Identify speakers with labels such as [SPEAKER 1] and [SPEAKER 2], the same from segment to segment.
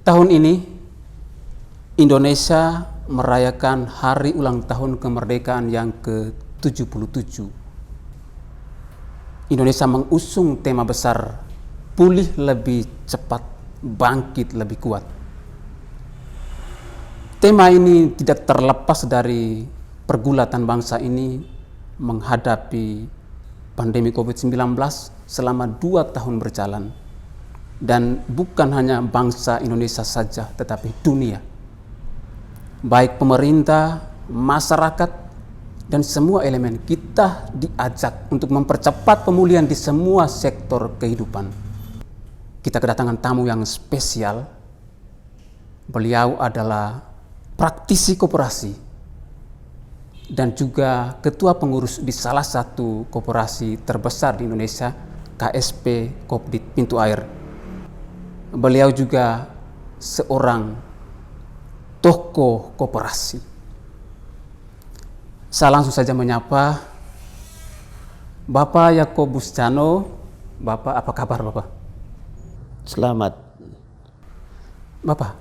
[SPEAKER 1] Tahun ini Indonesia merayakan hari ulang tahun kemerdekaan yang ke-77. Indonesia mengusung tema besar pulih lebih cepat, bangkit lebih kuat. Tema ini tidak terlepas dari pergulatan bangsa ini menghadapi pandemi COVID-19 selama 2 tahun berjalan. Dan bukan hanya bangsa Indonesia saja, tetapi dunia. Baik pemerintah, masyarakat, dan semua elemen kita diajak untuk mempercepat pemulihan di semua sektor kehidupan. Kita kedatangan tamu yang spesial. Beliau adalah praktisi koperasi dan juga ketua pengurus di salah satu koperasi terbesar di Indonesia, KSP Kopdit Pintu Air. Beliau juga seorang tokoh koperasi. Saya langsung saja menyapa Bapak Yakobus Cano. Bapak, apa kabar Bapak?
[SPEAKER 2] Selamat.
[SPEAKER 1] Bapak,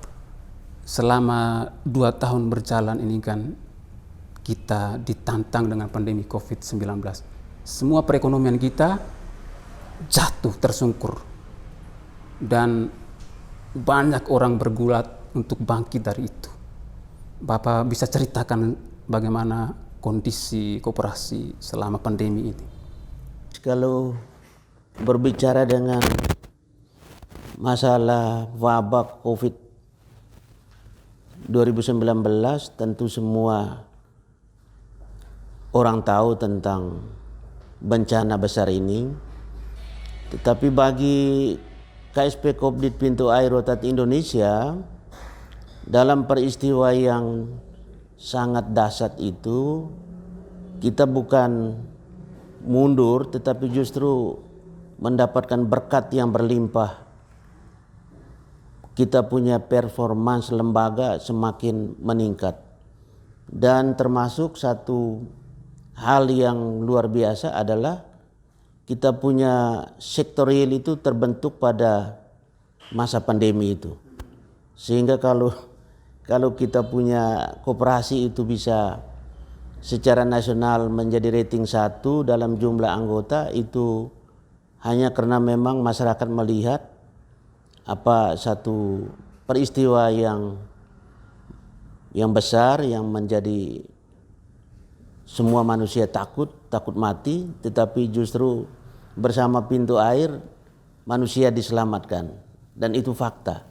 [SPEAKER 1] selama 2 tahun berjalan ini kan kita ditantang dengan pandemi COVID-19. Semua perekonomian kita jatuh tersungkur. Dan banyak orang bergulat untuk bangkit dari itu. Bapak bisa ceritakan bagaimana kondisi koperasi selama pandemi ini?
[SPEAKER 2] Kalau berbicara dengan masalah wabah COVID 2019, tentu semua orang tahu tentang bencana besar ini. Tetapi bagi KSP Kopdit Pintu Air Rotat Indonesia, dalam peristiwa yang sangat dahsyat itu, kita bukan mundur tetapi justru mendapatkan berkat yang berlimpah. Kita punya performance lembaga semakin meningkat. Dan termasuk satu hal yang luar biasa adalah kita punya sektor real itu terbentuk pada masa pandemi itu. Sehingga kalau kita punya koperasi itu bisa secara nasional menjadi rating 1 dalam jumlah anggota, itu hanya karena memang masyarakat melihat apa satu peristiwa yang besar yang menjadi semua manusia takut mati, tetapi justru bersama pintu air manusia diselamatkan. Dan itu fakta.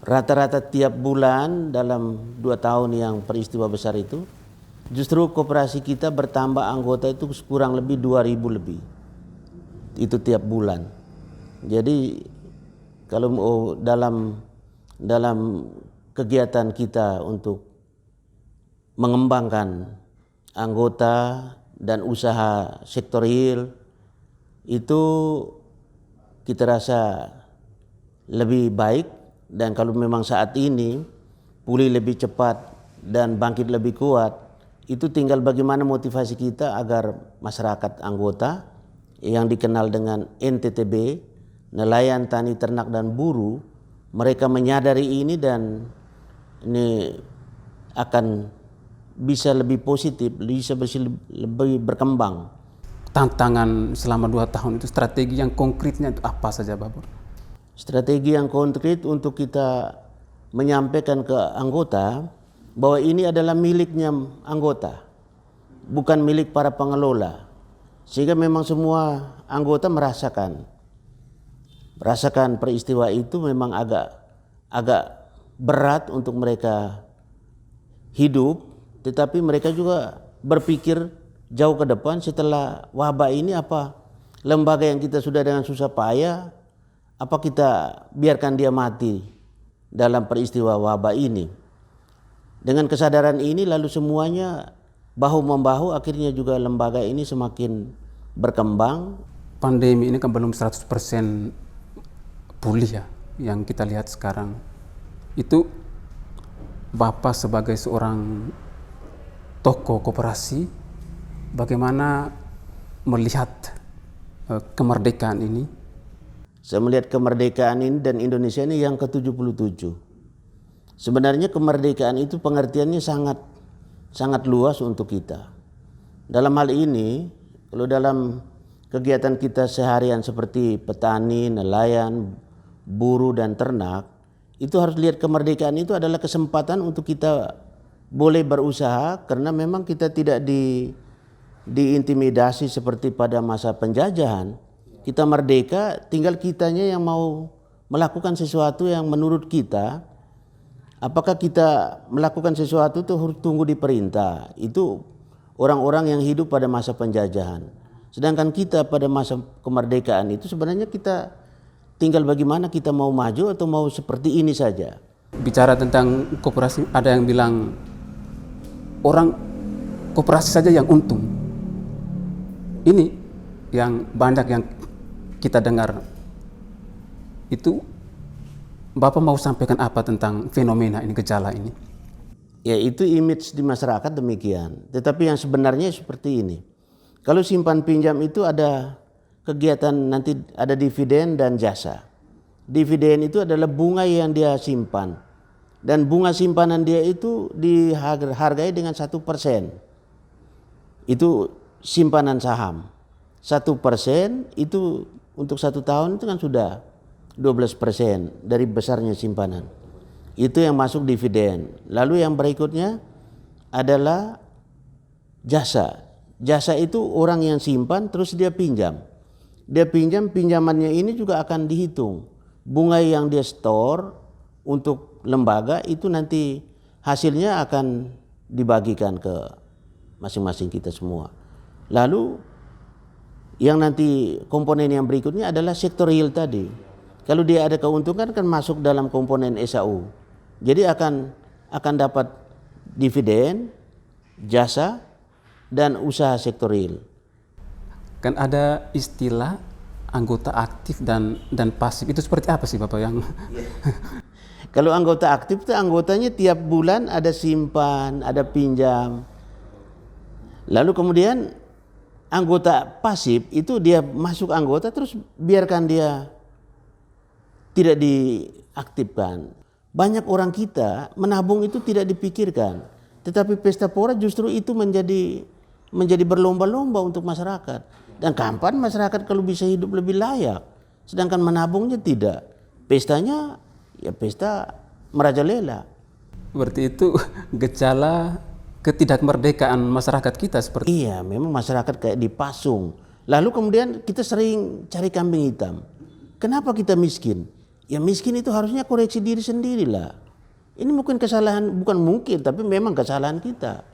[SPEAKER 2] Rata-rata tiap bulan dalam 2 tahun yang peristiwa besar itu, justru koperasi kita bertambah anggota itu kurang lebih 2.000 lebih. Itu tiap bulan. Jadi kalau dalam kegiatan kita untuk mengembangkan anggota dan usaha sektor real, itu kita rasa lebih baik. Dan kalau memang saat ini pulih lebih cepat dan bangkit lebih kuat, itu tinggal bagaimana motivasi kita agar masyarakat anggota yang dikenal dengan NTTB, nelayan, tani, ternak, dan buruh, mereka menyadari ini dan ini akan bisa lebih positif, bisa lebih berkembang.
[SPEAKER 1] Tantangan selama 2 tahun itu, strategi yang konkretnya itu apa saja Bapak?
[SPEAKER 2] Strategi yang konkret untuk kita menyampaikan ke anggota bahwa ini adalah miliknya anggota, bukan milik para pengelola. Sehingga memang semua anggota merasakan peristiwa itu memang agak berat untuk mereka hidup, tetapi mereka juga berpikir jauh ke depan. Setelah wabah ini, apa lembaga yang kita sudah dengan susah payah, apa kita biarkan dia mati dalam peristiwa wabah ini? Dengan kesadaran ini lalu semuanya bahu-membahu, akhirnya juga lembaga ini semakin berkembang.
[SPEAKER 1] Pandemi ini kan belum 100% pulih ya, yang kita lihat sekarang. Itu Bapak sebagai seorang tokoh koperasi, bagaimana melihat kemerdekaan ini?
[SPEAKER 2] Saya melihat kemerdekaan ini dan Indonesia ini yang ke-77. Sebenarnya kemerdekaan itu pengertiannya sangat sangat luas untuk kita. Dalam hal ini, kalau dalam kegiatan kita seharian seperti petani, nelayan, buruh dan ternak, itu harus lihat kemerdekaan itu adalah kesempatan untuk kita boleh berusaha, karena memang kita tidak diintimidasi seperti pada masa penjajahan. Kita merdeka, tinggal kitanya yang mau melakukan sesuatu yang menurut kita. Apakah kita melakukan sesuatu itu harus tunggu diperintah? Itu orang-orang yang hidup pada masa penjajahan. Sedangkan kita pada masa kemerdekaan itu sebenarnya kita tinggal bagaimana kita mau maju atau mau seperti ini saja.
[SPEAKER 1] Bicara tentang koperasi, ada yang bilang orang koperasi saja yang untung. Ini yang banyak yang kita dengar. Itu Bapak mau sampaikan apa tentang fenomena ini, gejala ini?
[SPEAKER 2] Ya, itu image di masyarakat demikian. Tetapi yang sebenarnya seperti ini. Kalau simpan pinjam itu ada kegiatan, nanti ada dividen dan jasa. Dividen itu adalah bunga yang dia simpan. Dan bunga simpanan dia itu dihargai dengan 1%. Itu simpanan saham. 1% itu untuk 1 tahun itu kan sudah 12% dari besarnya simpanan. Itu yang masuk dividen. Lalu yang berikutnya adalah jasa. Jasa itu orang yang simpan terus dia pinjam. Dia pinjam, pinjamannya ini juga akan dihitung. Bunga yang dia store untuk lembaga itu nanti hasilnya akan dibagikan ke masing-masing kita semua. Lalu yang nanti komponen yang berikutnya adalah sektor real tadi. Kalau dia ada keuntungan kan masuk dalam komponen SAU. Jadi akan dapat dividen, jasa, dan usaha sektor real.
[SPEAKER 1] Kan ada istilah anggota aktif dan pasif. Itu seperti apa sih Bapak yang?
[SPEAKER 2] Kalau anggota aktif itu anggotanya tiap bulan ada simpan, ada pinjam. Lalu kemudian anggota pasif itu dia masuk anggota terus biarkan dia tidak diaktifkan. Banyak orang kita menabung itu tidak dipikirkan. Tetapi pesta pora justru itu menjadi berlomba-lomba untuk masyarakat. Dan kapan masyarakat kalau bisa hidup lebih layak? Sedangkan menabungnya tidak. Pestanya ya pesta merajalela.
[SPEAKER 1] Berarti itu gejala ketidakmerdekaan masyarakat kita seperti.
[SPEAKER 2] Iya, memang masyarakat kayak dipasung. Lalu kemudian kita sering cari kambing hitam. Kenapa kita miskin? Ya miskin itu harusnya koreksi diri sendirilah. Ini mungkin kesalahan, bukan mungkin, tapi memang kesalahan kita.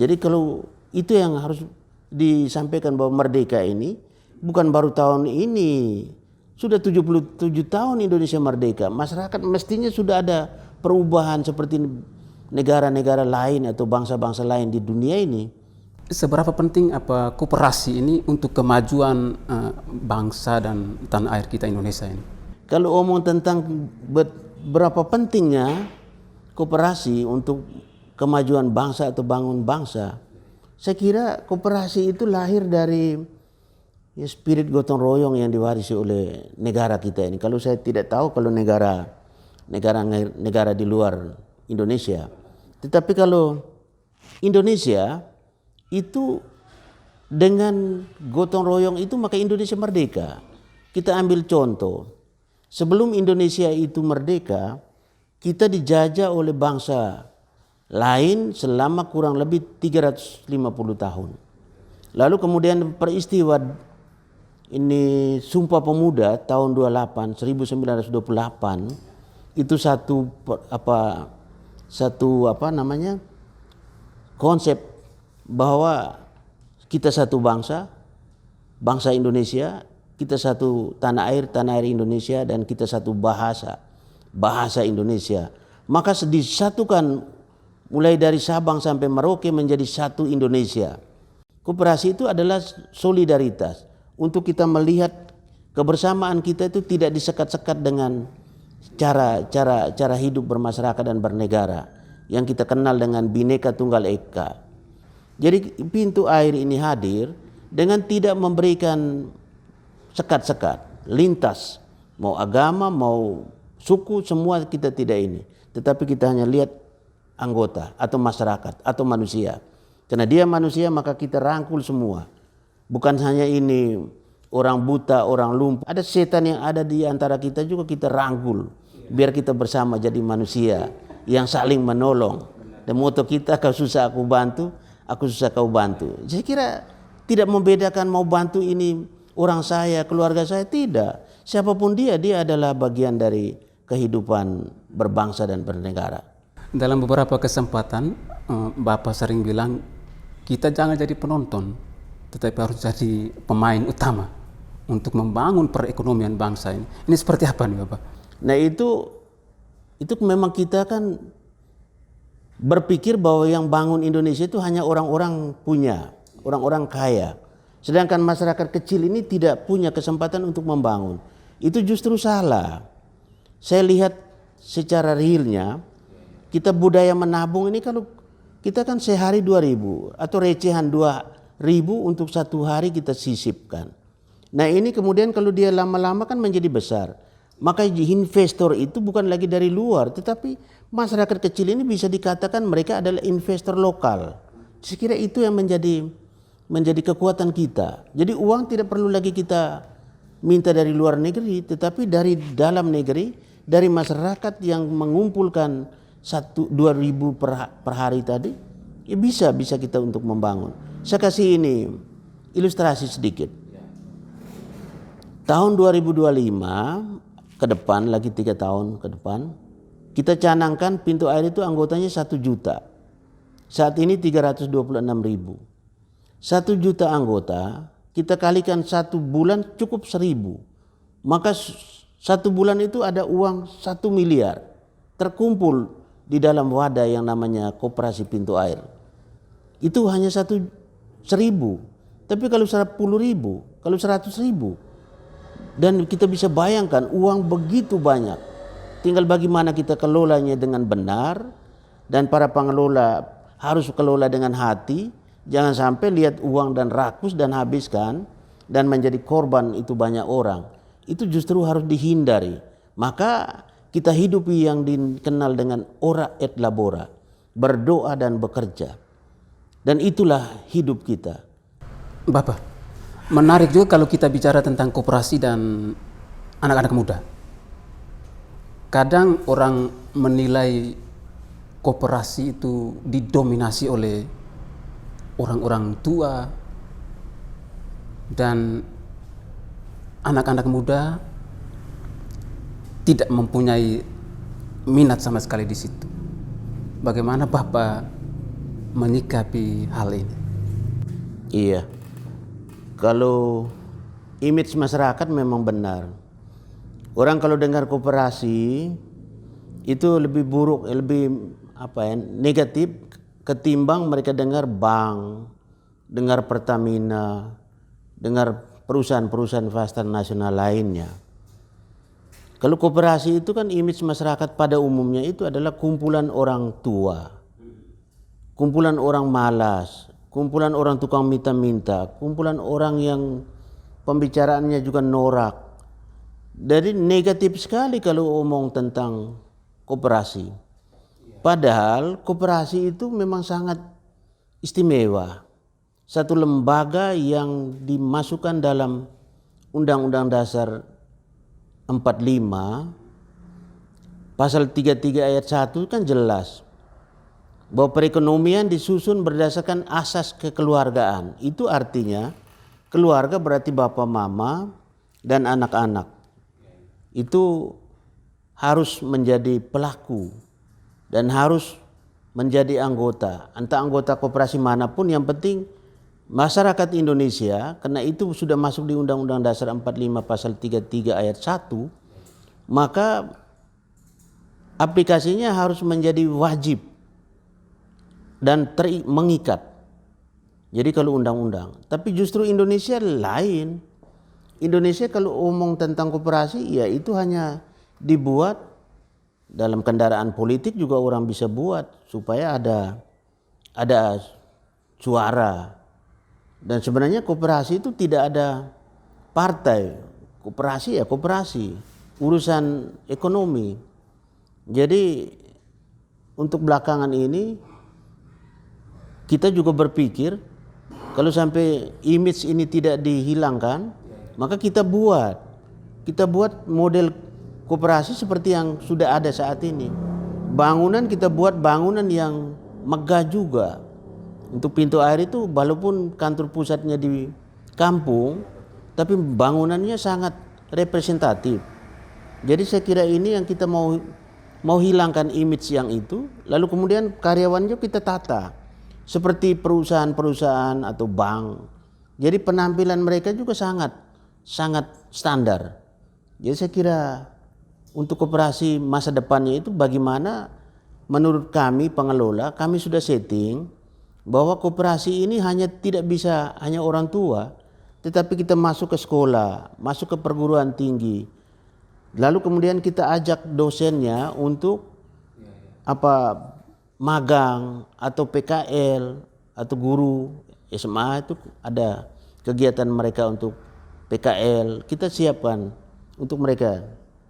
[SPEAKER 2] Jadi kalau itu yang harus disampaikan bahwa merdeka ini bukan baru tahun ini. Sudah 77 tahun Indonesia merdeka. Masyarakat mestinya sudah ada perubahan seperti negara-negara lain atau bangsa-bangsa lain di dunia ini.
[SPEAKER 1] Seberapa penting apa koperasi ini untuk kemajuan bangsa dan tanah air kita Indonesia ini?
[SPEAKER 2] Kalau omong tentang berapa pentingnya koperasi untuk kemajuan bangsa atau bangun bangsa, saya kira koperasi itu lahir dari spirit gotong royong yang diwarisi oleh negara kita ini. Kalau saya tidak tahu kalau negara di luar Indonesia, tetapi kalau Indonesia itu dengan gotong royong itu maka Indonesia merdeka. Kita ambil contoh. Sebelum Indonesia itu merdeka, kita dijajah oleh bangsa lain selama kurang lebih 350 tahun. Lalu kemudian peristiwa ini Sumpah Pemuda tahun 1928 itu satu konsep bahwa kita satu bangsa Indonesia. Kita satu tanah air Indonesia, dan kita satu bahasa Indonesia. Maka disatukan mulai dari Sabang sampai Merauke menjadi satu Indonesia. Koperasi itu adalah solidaritas untuk kita melihat kebersamaan kita itu tidak disekat-sekat dengan cara hidup bermasyarakat dan bernegara yang kita kenal dengan Bhinneka Tunggal Ika. Jadi pintu air ini hadir dengan tidak memberikan sekat-sekat, lintas, mau agama, mau suku, semua kita tidak ini. tetapi kita hanya lihat anggota atau masyarakat atau manusia. Karena dia manusia maka kita rangkul semua. Bukan hanya ini orang buta, orang lumpuh. Ada setan yang ada di antara kita juga kita rangkul. Biar kita bersama jadi manusia yang saling menolong. Dan moto kita, kau susah aku bantu, aku susah kau bantu. Saya kira tidak membedakan mau bantu ini orang saya, keluarga saya, tidak. Siapapun dia adalah bagian dari kehidupan berbangsa dan bernegara.
[SPEAKER 1] Dalam beberapa kesempatan, Bapak sering bilang, kita jangan jadi penonton, tetapi harus jadi pemain utama untuk membangun perekonomian bangsa ini. Ini seperti apa nih Bapak?
[SPEAKER 2] Nah itu memang kita kan berpikir bahwa yang bangun Indonesia itu hanya orang-orang punya, orang-orang kaya. Sedangkan masyarakat kecil ini tidak punya kesempatan untuk membangun. Itu justru salah. Saya lihat secara realnya, kita budaya menabung ini kalau kita kan sehari 2.000 atau recehan 2.000 untuk satu hari kita sisipkan. Nah ini kemudian kalau dia lama-lama kan menjadi besar. Maka investor itu bukan lagi dari luar, tetapi masyarakat kecil ini bisa dikatakan mereka adalah investor lokal. Saya kira itu yang menjadi kekuatan kita. Jadi uang tidak perlu lagi kita minta dari luar negeri, tetapi dari dalam negeri, dari masyarakat yang mengumpulkan 2.000 per hari tadi, ya bisa kita untuk membangun. Saya kasih ini ilustrasi sedikit. Tahun 2025 ke depan, lagi 3 tahun ke depan, kita canangkan pintu air itu anggotanya 1 juta. Saat ini 326.000. 1 juta anggota, kita kalikan 1 bulan cukup 1.000. Maka 1 bulan itu ada uang 1 miliar terkumpul di dalam wadah yang namanya Koperasi Pintu Air. Itu hanya 1.000. Tapi kalau 10.000, kalau 100.000, dan kita bisa bayangkan uang begitu banyak. Tinggal bagaimana kita kelolanya dengan benar, dan para pengelola harus kelola dengan hati. Jangan sampai lihat uang dan rakus dan habiskan dan menjadi korban itu banyak orang. Itu justru harus dihindari. Maka kita hidupi yang dikenal dengan ora et labora, berdoa dan bekerja. Dan itulah hidup kita.
[SPEAKER 1] Bapak, menarik juga kalau kita bicara tentang koperasi dan anak-anak muda. Kadang orang menilai koperasi itu didominasi oleh orang-orang tua dan anak-anak muda tidak mempunyai minat sama sekali di situ. Bagaimana Bapak menyikapi hal ini?
[SPEAKER 2] Iya. Kalau image masyarakat memang benar. Orang kalau dengar koperasi itu lebih buruk, lebih negatif ketimbang mereka dengar bank, dengar Pertamina, dengar perusahaan-perusahaan swasta nasional lainnya. Kalau koperasi itu kan image masyarakat pada umumnya itu adalah kumpulan orang tua, kumpulan orang malas, kumpulan orang tukang minta-minta, kumpulan orang yang pembicaraannya juga norak. Jadi negatif sekali kalau omong tentang koperasi. Padahal koperasi itu memang sangat istimewa. Satu lembaga yang dimasukkan dalam Undang-Undang Dasar 45, pasal 33 ayat 1 kan jelas bahwa perekonomian disusun berdasarkan asas kekeluargaan. Itu artinya keluarga berarti bapak, mama, dan anak-anak. Itu harus menjadi pelaku dan harus menjadi anggota. Entah anggota koperasi manapun, yang penting masyarakat Indonesia, karena itu sudah masuk di Undang-Undang Dasar 45 pasal 33 ayat 1, maka aplikasinya harus menjadi wajib dan mengikat. Jadi kalau undang-undang. Tapi justru Indonesia lain. Indonesia kalau omong tentang koperasi, ya itu hanya dibuat dalam kendaraan politik juga orang bisa buat supaya ada suara. Dan sebenarnya koperasi itu tidak ada partai. Koperasi ya koperasi, urusan ekonomi. Jadi untuk belakangan ini kita juga berpikir kalau sampai image ini tidak dihilangkan, maka kita buat model koperasi seperti yang sudah ada saat ini. Bangunan kita buat bangunan yang megah juga. Untuk pintu air itu walaupun kantor pusatnya di kampung, tapi bangunannya sangat representatif. Jadi saya kira ini yang kita mau hilangkan image yang itu, lalu kemudian karyawannya kita tata seperti perusahaan-perusahaan atau bank. Jadi penampilan mereka juga sangat standar. Jadi saya kira untuk koperasi masa depannya itu bagaimana menurut kami pengelola, kami sudah setting bahwa koperasi ini tidak bisa hanya orang tua, tetapi kita masuk ke sekolah, masuk ke perguruan tinggi. Lalu kemudian kita ajak dosennya untuk magang atau PKL atau guru SMA itu ada kegiatan mereka untuk PKL, kita siapkan untuk mereka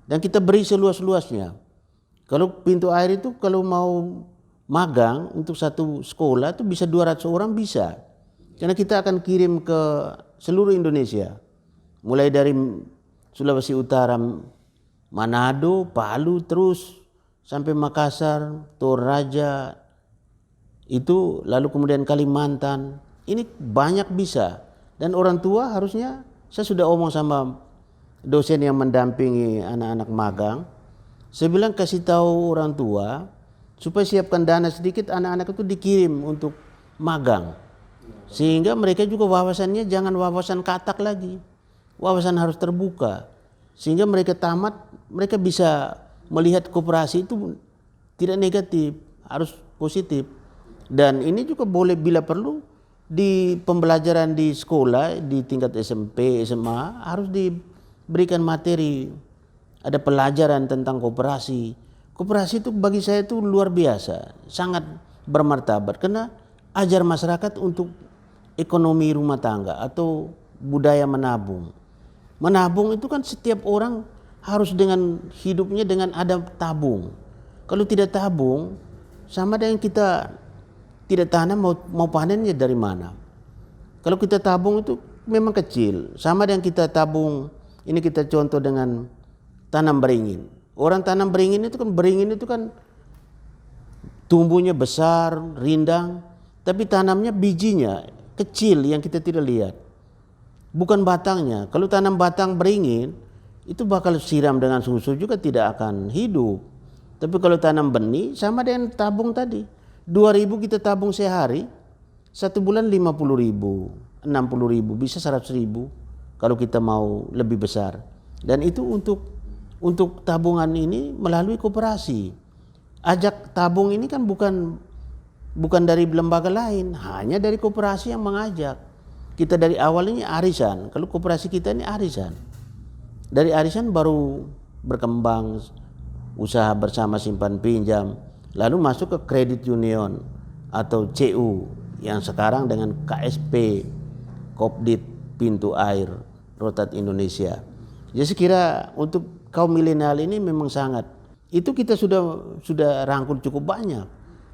[SPEAKER 2] dan kita beri seluas-luasnya. Kalau pintu air itu kalau mau magang untuk satu sekolah itu bisa 200 orang bisa, karena kita akan kirim ke seluruh Indonesia, mulai dari Sulawesi Utara, Manado, Palu, terus sampai Makassar, Toraja, itu lalu kemudian Kalimantan. Ini banyak bisa. Dan orang tua harusnya, saya sudah omong sama dosen yang mendampingi anak-anak magang, saya bilang kasih tahu orang tua supaya siapkan dana sedikit, anak-anak itu dikirim untuk magang. Sehingga mereka juga wawasannya jangan wawasan katak lagi, wawasan harus terbuka. Sehingga mereka tamat, mereka bisa melihat koperasi itu tidak negatif, harus positif. Dan ini juga boleh bila perlu di pembelajaran di sekolah, di tingkat SMP, SMA harus diberikan materi. Ada pelajaran tentang koperasi. Koperasi itu bagi saya itu luar biasa, sangat bermartabat karena ajar masyarakat untuk ekonomi rumah tangga atau budaya menabung. Menabung itu kan setiap orang harus dengan hidupnya dengan ada tabung. Kalau tidak tabung, sama dengan kita tidak tanam mau panennya dari mana. Kalau kita tabung itu memang kecil, sama dengan kita tabung. Ini kita contoh dengan tanam beringin. Orang tanam beringin itu kan tumbuhnya besar, rindang, tapi tanamnya bijinya kecil yang kita tidak lihat. Bukan batangnya. Kalau tanam batang beringin itu bakal siram dengan susu juga tidak akan hidup. Tapi kalau tanam benih sama dengan tabung tadi. 2.000 kita tabung sehari, 1 bulan 50.000, 60.000, bisa 100.000 kalau kita mau lebih besar. Dan itu untuk tabungan ini melalui koperasi. Ajak tabung ini kan bukan dari lembaga lain, hanya dari koperasi yang mengajak. Kita dari awal ini arisan. Kalau koperasi kita ini arisan. Dari arisan baru berkembang usaha bersama simpan pinjam, lalu masuk ke kredit union atau CU yang sekarang dengan KSP, Kopdit Pintu Air Rotat Indonesia. Jadi saya kira untuk kaum milenial ini memang sangat. Itu kita sudah rangkul cukup banyak.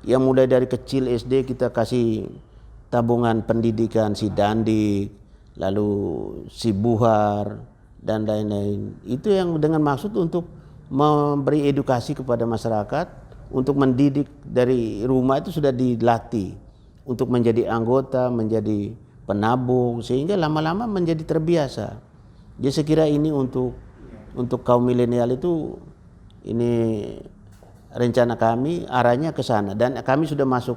[SPEAKER 2] Yang mulai dari kecil SD kita kasih tabungan pendidikan si Dandik, lalu si Buhar dan lain-lain. Itu yang dengan maksud untuk memberi edukasi kepada masyarakat, untuk mendidik dari rumah itu sudah dilatih untuk menjadi anggota, menjadi penabung, sehingga lama-lama menjadi terbiasa. Jadi saya kira ini untuk kaum milenial itu ini rencana kami arahnya ke sana, dan kami sudah masuk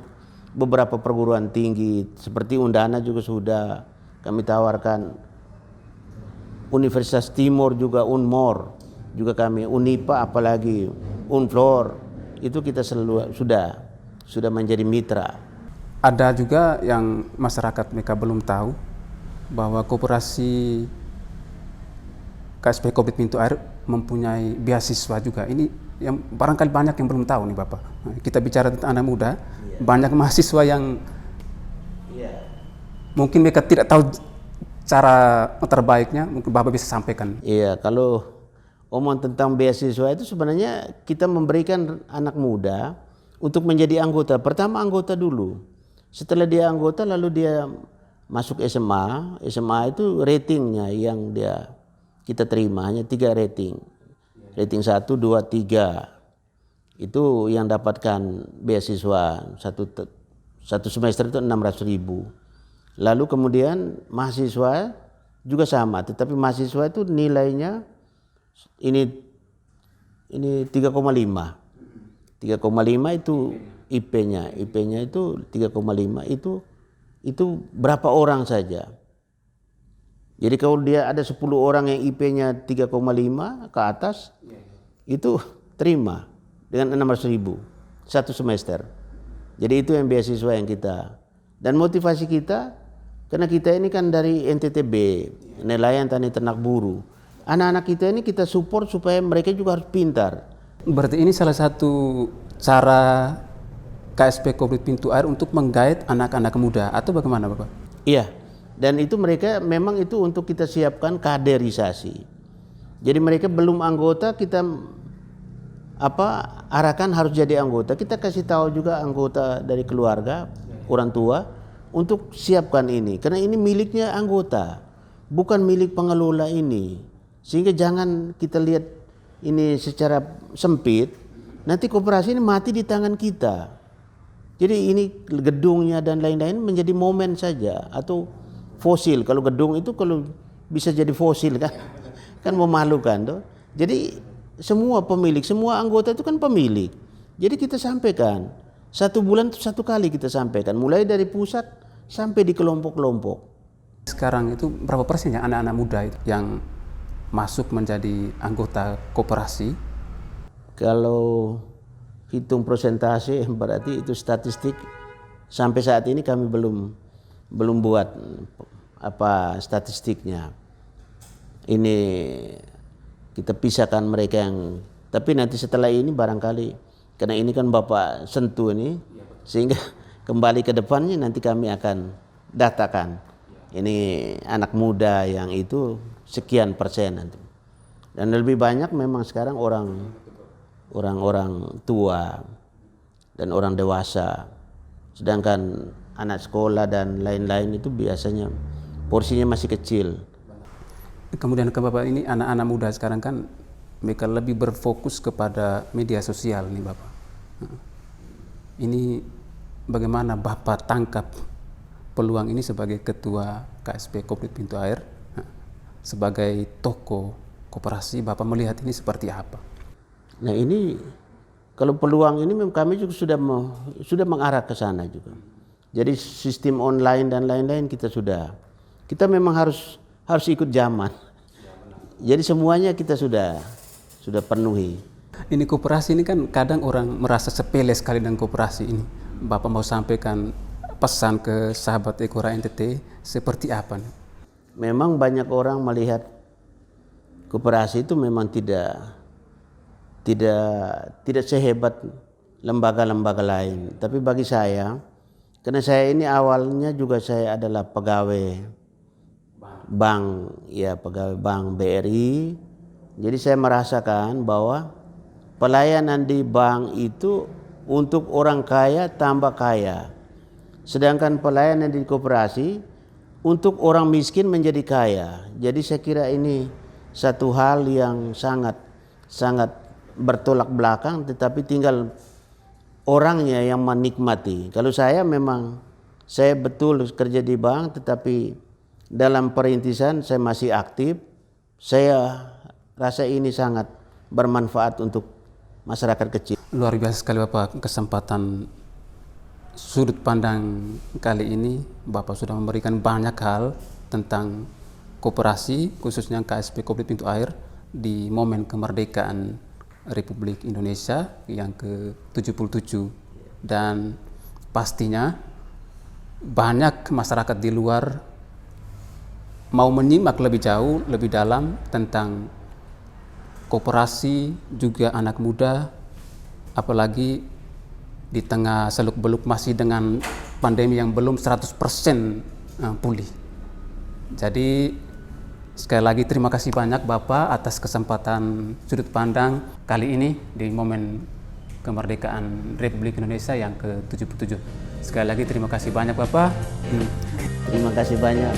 [SPEAKER 2] beberapa perguruan tinggi seperti Undana juga sudah kami tawarkan, Universitas Timur juga, Unmor juga kami, Unipa apalagi, Unflor itu kita sudah menjadi mitra.
[SPEAKER 1] Ada juga yang masyarakat mereka belum tahu bahwa koperasi KSP Kopdit Pintu Air mempunyai beasiswa juga. Ini yang barangkali banyak yang belum tahu nih Bapak. Kita bicara tentang anak muda, banyak mahasiswa yang mungkin mereka tidak tahu cara terbaiknya, mungkin Bapak bisa sampaikan.
[SPEAKER 2] Iya, kalau omong tentang beasiswa itu sebenarnya kita memberikan anak muda untuk menjadi anggota. Pertama anggota dulu. Setelah dia anggota lalu dia masuk SMA. SMA itu ratingnya yang kita terima hanya 3 rating. Rating 1, 2, 3. Itu yang dapatkan beasiswa satu semester itu 600.000. Lalu kemudian mahasiswa juga sama, tetapi mahasiswa itu nilainya ini 3,5. 3,5 itu IP-nya. IP-nya itu 3,5 itu berapa orang saja. Jadi kalau dia ada 10 orang yang IP-nya 3,5 ke atas, itu terima dengan 600.000 satu semester. Jadi itu yang beasiswa yang kita. Dan motivasi kita, karena kita ini kan dari NTTB, Nelayan Tani Ternak Buru. Anak-anak kita ini kita support supaya mereka juga harus pintar.
[SPEAKER 1] Berarti ini salah satu cara KSP Kooperatif Pintu Air untuk menggait anak-anak muda atau bagaimana Bapak?
[SPEAKER 2] Iya, dan itu mereka memang itu untuk kita siapkan kaderisasi. Jadi mereka belum anggota, kita arahkan harus jadi anggota. Kita kasih tahu juga anggota dari keluarga, orang tua, untuk siapkan ini. Karena ini miliknya anggota, bukan milik pengelola ini. Sehingga jangan kita lihat ini secara sempit, nanti koperasi ini mati di tangan kita. Jadi ini gedungnya dan lain-lain menjadi momen saja atau fosil. Kalau gedung itu kalau bisa jadi fosil kan memalukan tuh. Jadi semua pemilik, semua anggota itu kan pemilik. Jadi kita sampaikan 1 bulan itu 1 kali kita sampaikan, mulai dari pusat sampai di kelompok-kelompok.
[SPEAKER 1] Sekarang itu berapa persen yang anak-anak muda itu yang masuk menjadi anggota koperasi?
[SPEAKER 2] Kalau hitung persentase berarti itu statistik sampai saat ini kami belum buat statistiknya. Ini kita pisahkan mereka yang, tapi nanti setelah ini barangkali karena ini kan Bapak sentuh ini, sehingga kembali ke depannya nanti kami akan datakan ini anak muda yang itu sekian persen nanti. Dan lebih banyak memang sekarang orang tua dan orang dewasa. Sedangkan anak sekolah dan lain-lain itu biasanya porsinya masih kecil.
[SPEAKER 1] Kemudian ke Bapak ini anak-anak muda sekarang kan mereka lebih berfokus kepada media sosial nih Bapak. Ini bagaimana Bapak tangkap peluang ini sebagai ketua KSP Kooperatif Pintu Air, sebagai tokoh koperasi, Bapak melihat ini seperti apa?
[SPEAKER 2] Nah ini kalau peluang ini kami juga sudah mengarah ke sana juga. Jadi sistem online dan lain-lain kita memang harus ikut zaman. Jadi semuanya kita sudah penuhi.
[SPEAKER 1] Ini koperasi ini kan kadang orang merasa sepele sekali dengan koperasi ini. Bapak mau sampaikan pesan ke sahabat Ekora NTT seperti apa nih?
[SPEAKER 2] Memang banyak orang melihat koperasi itu memang tidak sehebat lembaga-lembaga lain. Tapi bagi saya, karena saya ini awalnya juga saya adalah pegawai bank BRI. Jadi saya merasakan bahwa pelayanan di bank itu untuk orang kaya tambah kaya. Sedangkan pelayanan di koperasi untuk orang miskin menjadi kaya. Jadi saya kira ini satu hal yang sangat bertolak belakang, tetapi tinggal orangnya yang menikmati. Kalau saya betul kerja di bank, tetapi dalam perintisan saya masih aktif. Saya rasa ini sangat bermanfaat untuk masyarakat kecil.
[SPEAKER 1] Luar biasa sekali Bapak, kesempatan sudut pandang kali ini Bapak sudah memberikan banyak hal tentang koperasi, khususnya KSP Kooperatif Pintu Air di momen kemerdekaan Republik Indonesia yang ke-77. Dan pastinya banyak masyarakat di luar mau menyimak lebih jauh, lebih dalam tentang koperasi, juga anak muda, apalagi di tengah seluk-beluk masih dengan pandemi yang belum 100% pulih. Jadi sekali lagi terima kasih banyak Bapak atas kesempatan sudut pandang kali ini di momen kemerdekaan Republik Indonesia yang ke-77. Sekali lagi terima kasih banyak Bapak.
[SPEAKER 2] Terima kasih banyak.